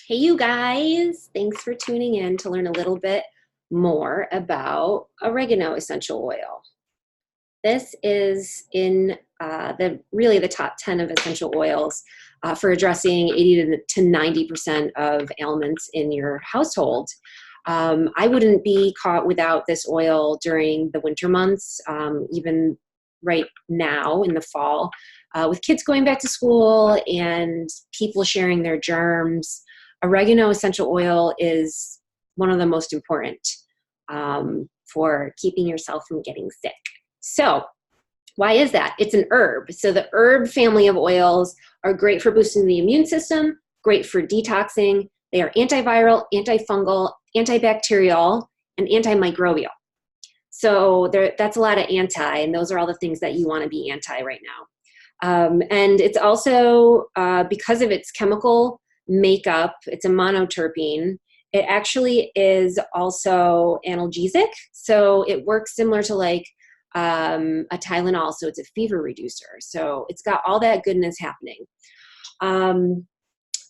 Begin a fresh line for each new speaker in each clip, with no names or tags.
Hey, you guys. Thanks for tuning in to learn a little bit more about oregano essential oil. This is in the top 10 of essential oils for addressing 80 to 90% of ailments in your household. I wouldn't be caught without this oil during the winter months, even right now in the fall, with kids going back to school and people sharing their germs. Oregano essential oil is one of the most important for keeping yourself from getting sick. So, why is that? It's an herb. So, the herb family of oils are great for boosting the immune system, great for detoxing. They are antiviral, antifungal, antibacterial, and antimicrobial. So, that's a lot of anti, and those are all the things that you want to be anti right now. And it's also, because of its chemical makeup, it's a monoterpene. It actually is also analgesic. So it works similar to like a Tylenol. So it's a fever reducer. So it's got all that goodness happening.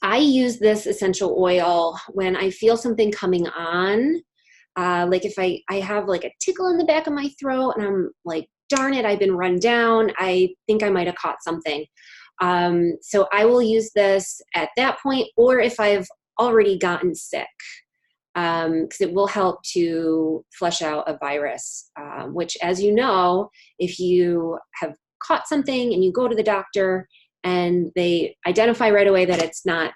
I use this essential oil when I feel something coming on. Like if I have like a tickle in the back of my throat and I'm like, darn it, I've been run down. I think I might have caught something. So I will use this at that point, or if I've already gotten sick, because it will help to flush out a virus, which, as you know, if you have caught something and you go to the doctor and they identify right away that it's not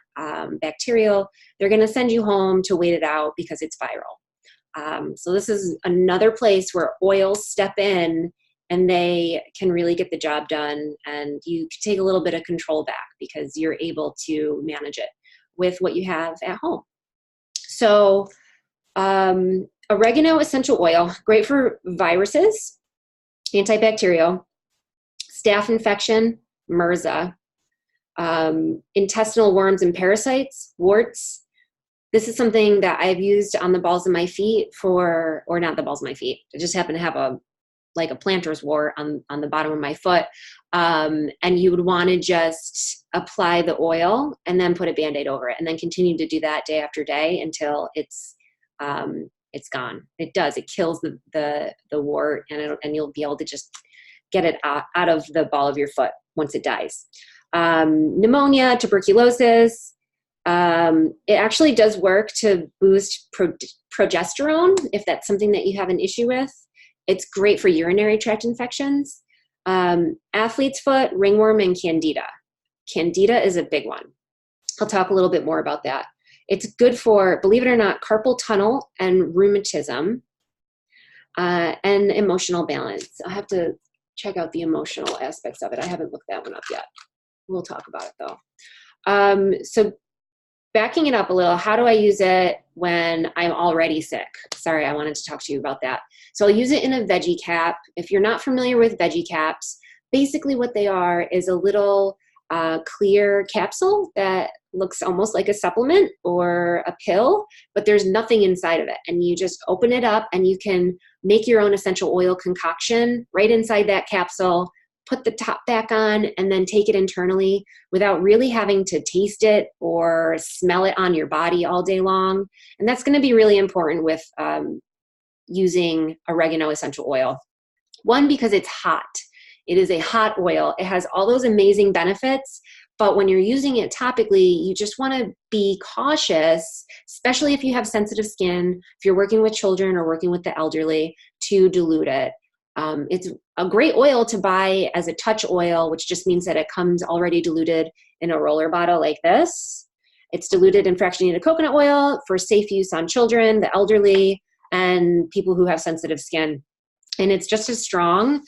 bacterial, they're going to send you home to wait it out because it's viral. So this is another place where oils step in and they can really get the job done, and you can take a little bit of control back because you're able to manage it with what you have at home. So oregano essential oil, great for viruses, antibacterial, staph infection, MRSA, intestinal worms and parasites, warts. This is something that I've used on the balls of my feet or not the balls of my feet. I just happen to have a planter's wart on the bottom of my foot. And you would want to just apply the oil and then put a Band-Aid over it and then continue to do that day after day until it's gone. It does. It kills the wart and you'll be able to just get it out of the ball of your foot once it dies. Pneumonia, tuberculosis. It actually does work to boost progesterone if that's something that you have an issue with. It's great for urinary tract infections, athlete's foot, ringworm, and candida. Candida is a big one. I'll talk a little bit more about that. It's good for, believe it or not, carpal tunnel and rheumatism, and emotional balance. I'll have to check out the emotional aspects of it. I haven't looked that one up yet. We'll talk about it though. So backing it up a little, how do I use it when I'm already sick? Sorry, I wanted to talk to you about that. So I'll use it in a veggie cap. If you're not familiar with veggie caps, basically what they are is a little clear capsule that looks almost like a supplement or a pill, but there's nothing inside of it. And you just open it up and you can make your own essential oil concoction right inside that capsule, put the top back on, and then take it internally without really having to taste it or smell it on your body all day long. And that's going to be really important with using oregano essential oil. One, because it's hot. It is a hot oil. It has all those amazing benefits, but when you're using it topically, you just want to be cautious, especially if you have sensitive skin, if you're working with children or working with the elderly, to dilute it. It's a great oil to buy as a touch oil, which just means that it comes already diluted in a roller bottle like this. It's diluted in fractionated coconut oil for safe use on children, the elderly, and people who have sensitive skin. And it's just as strong.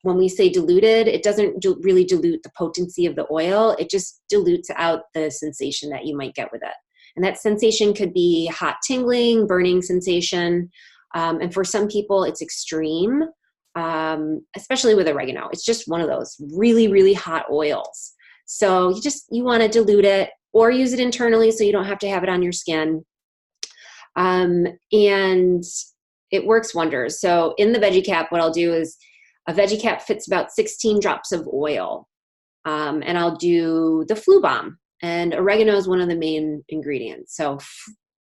When we say diluted, it doesn't really dilute the potency of the oil. It just dilutes out the sensation that you might get with it. And that sensation could be hot tingling, burning sensation. And for some people, it's extreme, especially with oregano. It's just one of those really, really hot oils. So you want to dilute it or use it internally so you don't have to have it on your skin. And it works wonders. So in the veggie cap, what I'll do is a veggie cap fits about 16 drops of oil. And I'll do the flu bomb. And oregano is one of the main ingredients. So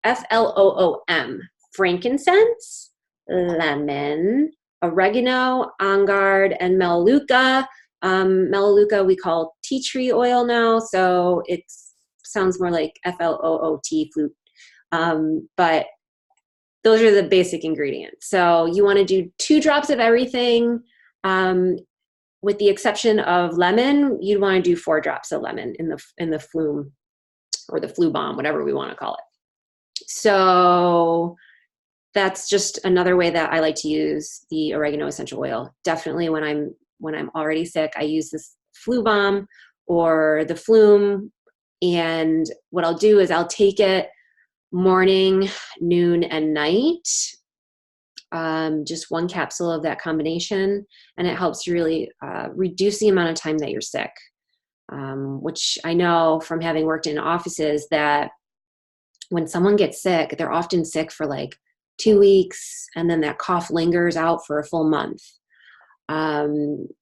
FLOOM, frankincense, lemon, oregano, on guard, and melaleuca. Melaleuca we call tea tree oil now, so it sounds more like FLOOT, flute. But those are the basic ingredients. So you want to do 2 drops of everything. With the exception of lemon, you'd want to do 4 drops of lemon in the flume or the flu bomb, whatever we want to call it. So that's just another way that I like to use the oregano essential oil. Definitely when I'm already sick, I use this flu bomb or the flume. And what I'll do is I'll take it morning, noon, and night. Just 1 capsule of that combination, and it helps you really reduce the amount of time that you're sick, which I know from having worked in offices that when someone gets sick, they're often sick for like 2 weeks, and then that cough lingers out for a full month.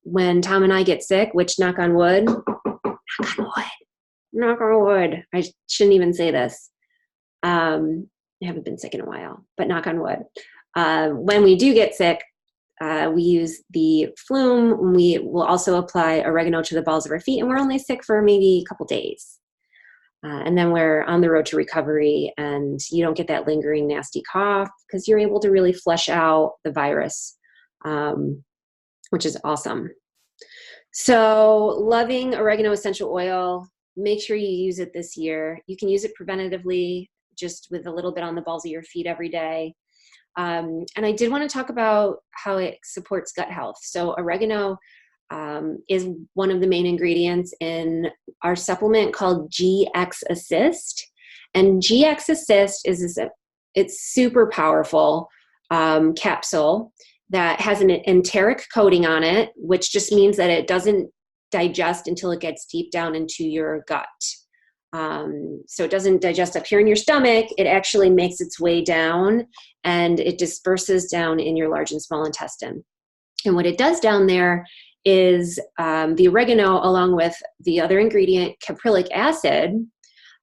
When Tom and I get sick, which knock on wood, I shouldn't even say this. I haven't been sick in a while, but knock on wood. When we do get sick, we use the flume. We will also apply oregano to the balls of our feet, and we're only sick for maybe a couple days. And then we're on the road to recovery, and you don't get that lingering nasty cough because you're able to really flush out the virus, which is awesome. So loving oregano essential oil, make sure you use it this year. You can use it preventatively, just with a little bit on the balls of your feet every day. And I did want to talk about how it supports gut health. So oregano is one of the main ingredients in our supplement called GX Assist. And GX Assist it's super powerful capsule that has an enteric coating on it, which just means that it doesn't digest until it gets deep down into your gut. So it doesn't digest up here in your stomach. It actually makes its way down, and it disperses down in your large and small intestine. And what it does down there is the oregano, along with the other ingredient, caprylic acid,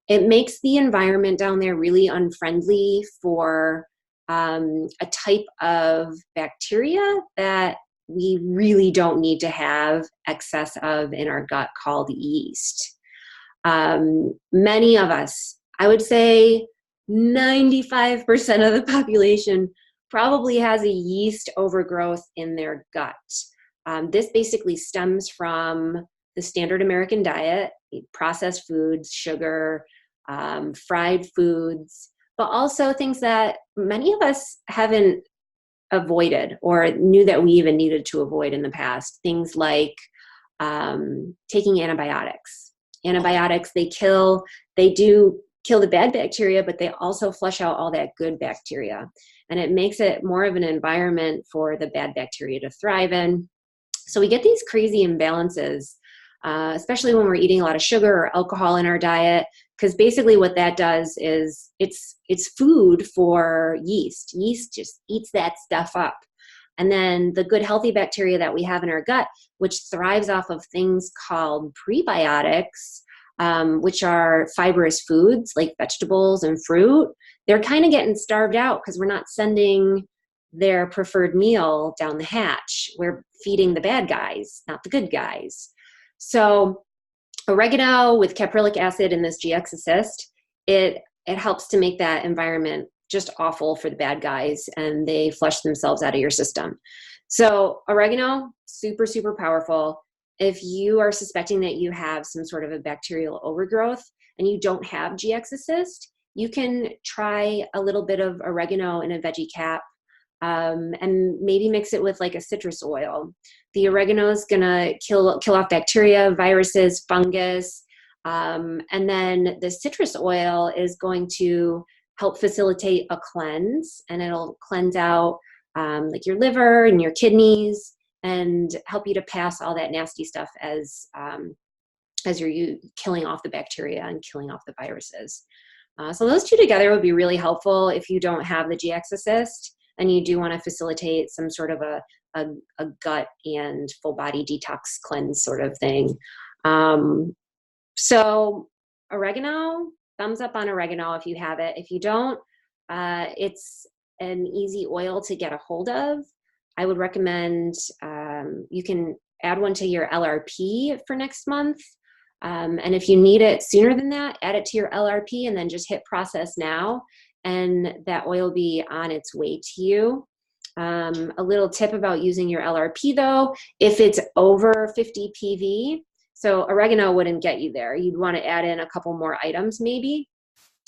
it makes the environment down there really unfriendly for a type of bacteria that we really don't need to have excess of in our gut, called yeast. Many of us, I would say 95% of the population, probably has a yeast overgrowth in their gut. This basically stems from the standard American diet, processed foods, sugar, fried foods, but also things that many of us haven't avoided or knew that we even needed to avoid in the past. Things like taking antibiotics. Antibiotics, they do kill the bad bacteria, but they also flush out all that good bacteria. And it makes it more of an environment for the bad bacteria to thrive in. So we get these crazy imbalances, especially when we're eating a lot of sugar or alcohol in our diet, because basically what that does is it's food for yeast. Yeast just eats that stuff up. And then the good healthy bacteria that we have in our gut, which thrives off of things called prebiotics, which are fibrous foods like vegetables and fruit, they're kind of getting starved out because we're not sending their preferred meal down the hatch. We're feeding the bad guys, not the good guys. So oregano with caprylic acid and this GX Assist, it helps to make that environment just awful for the bad guys, and they flush themselves out of your system. So oregano, super, super powerful. If you are suspecting that you have some sort of a bacterial overgrowth and you don't have GX Assist, you can try a little bit of oregano in a veggie cap, and maybe mix it with like a citrus oil. The oregano is gonna kill off bacteria, viruses, fungus, and then the citrus oil is going to help facilitate a cleanse, and it'll cleanse out like your liver and your kidneys, and help you to pass all that nasty stuff as you're killing off the bacteria and killing off the viruses. So those two together would be really helpful if you don't have the GX Assist and you do want to facilitate some sort of a gut and full body detox cleanse sort of thing. So oregano, thumbs up on oregano if you have it. If you don't, it's an easy oil to get a hold of. I would recommend you can add one to your LRP for next month. And if you need it sooner than that, add it to your LRP and then just hit process now, and that oil will be on its way to you. A little tip about using your LRP though, if it's over 50 PV, so oregano wouldn't get you there. You'd want to add in a couple more items maybe.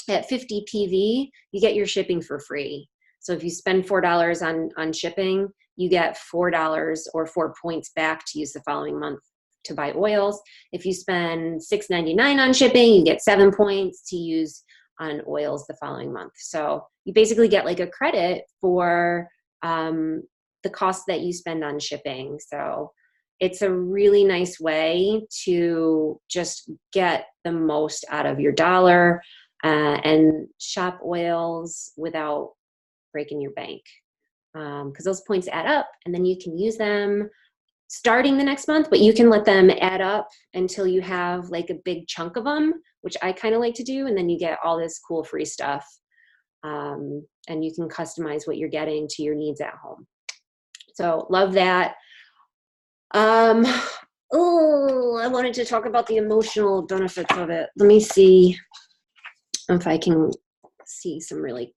At 50 PV, you get your shipping for free. So if you spend $4 on shipping, you get $4 or 4 points back to use the following month to buy oils. If you spend $6.99 on shipping, you get 7 points to use on oils the following month. So you basically get like a credit for the cost that you spend on shipping. So it's a really nice way to just get the most out of your dollar and shop oils without breaking your bank. Because those points add up and then you can use them starting the next month, but you can let them add up until you have like a big chunk of them, which I kind of like to do. And then you get all this cool free stuff. And you can customize what you're getting to your needs at home. So love that. Oh, I wanted to talk about the emotional benefits of it. Let me see if I can see some really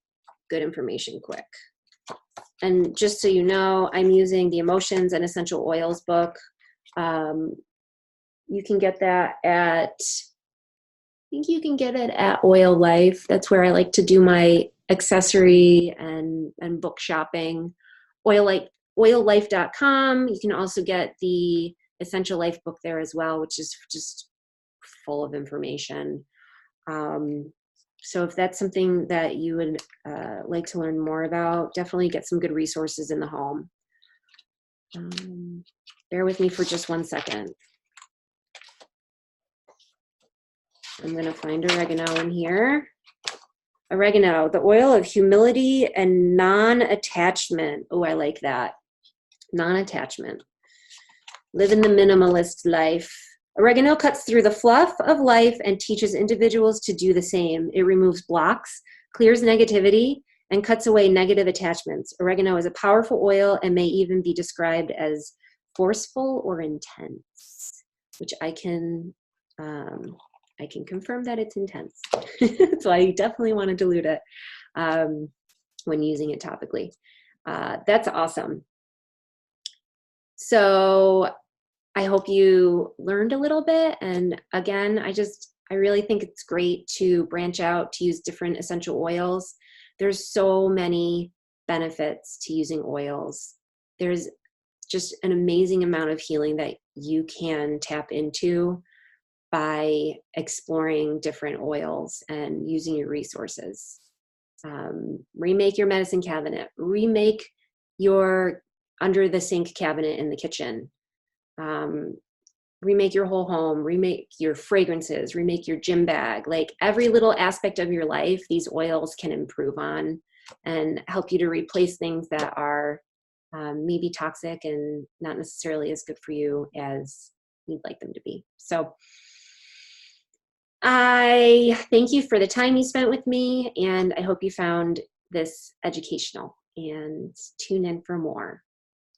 good information quick. And just so you know, I'm using the Emotions and Essential Oils book. You can get that at, I think you can get it at Oil Life. That's where I like to do my accessory and book shopping. Oillife.com. You can also get the Essential Life book there as well, which is just full of information. So if that's something that you would like to learn more about, definitely get some good resources in the home. Bear with me for just 1 second. I'm going to find oregano in here. Oregano, the oil of humility and non-attachment. Oh, I like that. Non-attachment. Living the minimalist life. Oregano cuts through the fluff of life and teaches individuals to do the same. It removes blocks, clears negativity, and cuts away negative attachments. Oregano is a powerful oil and may even be described as forceful or intense, which I can confirm that it's intense. So I definitely want to dilute it when using it topically. That's awesome. So I hope you learned a little bit. And again, I really think it's great to branch out to use different essential oils. There's so many benefits to using oils. There's just an amazing amount of healing that you can tap into by exploring different oils and using your resources. Remake your medicine cabinet, remake your under the sink cabinet in the kitchen, remake your whole home, remake your fragrances, remake your gym bag. Like every little aspect of your life, these oils can improve on and help you to replace things that are maybe toxic and not necessarily as good for you as you'd like them to be. So I thank you for the time you spent with me, and I hope you found this educational, and tune in for more.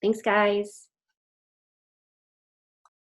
Thanks, guys.